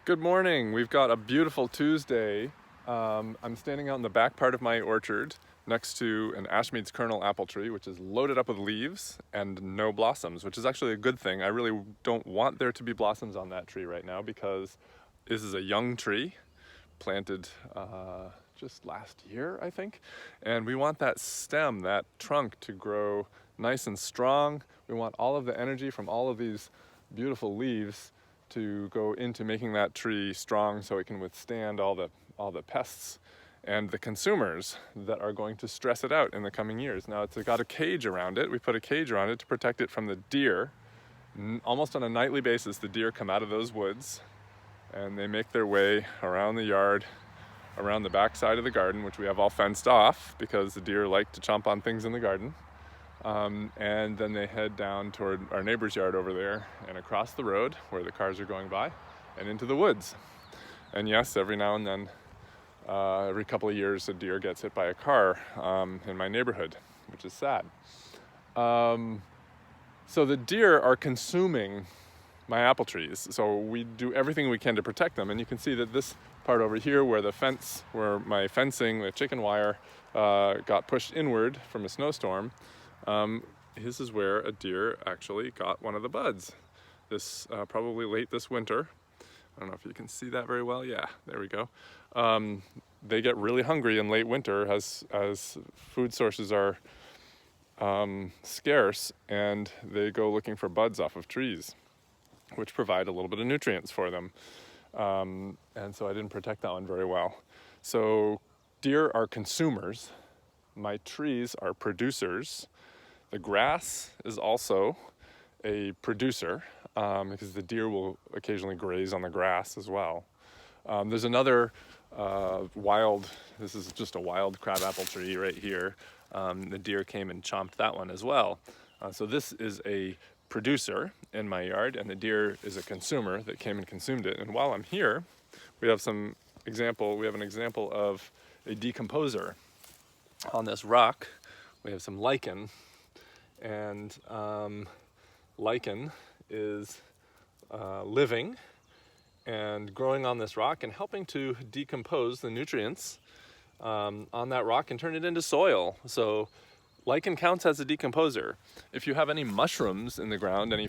Good morning. We've got a beautiful Tuesday. I'm standing out in the back part of my orchard next to an Ashmead's kernel apple tree, which is loaded up with leaves and no blossoms, which is actually a good thing. I really don't want there to be blossoms on that tree right now because this is a young tree planted just last year, I think. And we want that stem, that trunk, to grow nice and strong. We want all of the energy from all of these beautiful leaves to go into making that tree strong so it can withstand all the pests and the consumers that are going to stress it out in the coming years. Now it's got a cage around it. We put a cage around it to protect it from the deer. Almost on a nightly basis, the deer come out of those woods and they make their way around the yard, around the back side of the garden, which we have all fenced off because the deer like to chomp on things in the garden. And then they head down toward our neighbor's yard over there and across the road where the cars are going by and into the woods. And yes, every now and then, every couple of years, a deer gets hit by a car in my neighborhood, which is sad. So the deer are consuming my apple trees. So we do everything we can to protect them. And you can see that this part over here where my fencing, the chicken wire, got pushed inward from a snowstorm, this is where a deer actually got one of the buds. This probably late this winter. I don't know if you can see that very well. Yeah, there we go. They get really hungry in late winter as food sources are scarce, and they go looking for buds off of trees, which provide a little bit of nutrients for them. And so I didn't protect that one very well. So deer are consumers. My trees are producers. The grass is also a producer because the deer will occasionally graze on the grass as well. There's another this is just a wild crabapple tree right here. The deer came and chomped that one as well. So this is a producer in my yard, and the deer is a consumer that came and consumed it. And while I'm here, we have an example of a decomposer. On this rock, we have some lichen, and lichen is living and growing on this rock and helping to decompose the nutrients on that rock and turn it into soil. So lichen counts as a decomposer. If you have any mushrooms in the ground, any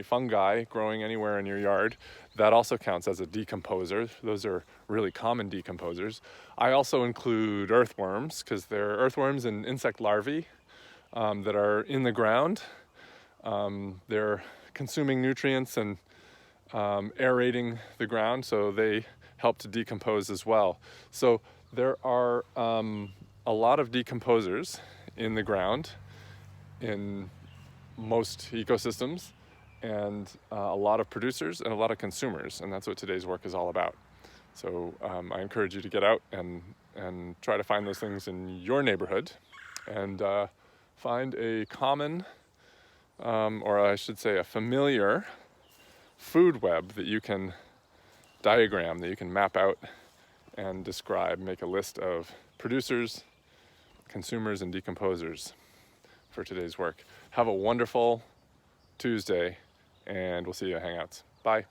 fungi growing anywhere in your yard, that also counts as a decomposer. Those are really common decomposers. I also include earthworms because they're earthworms and insect larvae that are in the ground. They're consuming nutrients and aerating the ground, so they help to decompose as well. So there are a lot of decomposers in the ground in most ecosystems, and a lot of producers and a lot of consumers, and that's what today's work is all about. So I encourage you to get out and try to find those things in your neighborhood and find a common, or I should say a familiar food web that you can diagram, that you can map out and describe, make a list of producers, consumers, and decomposers for today's work. Have a wonderful Tuesday, and we'll see you at Hangouts. Bye.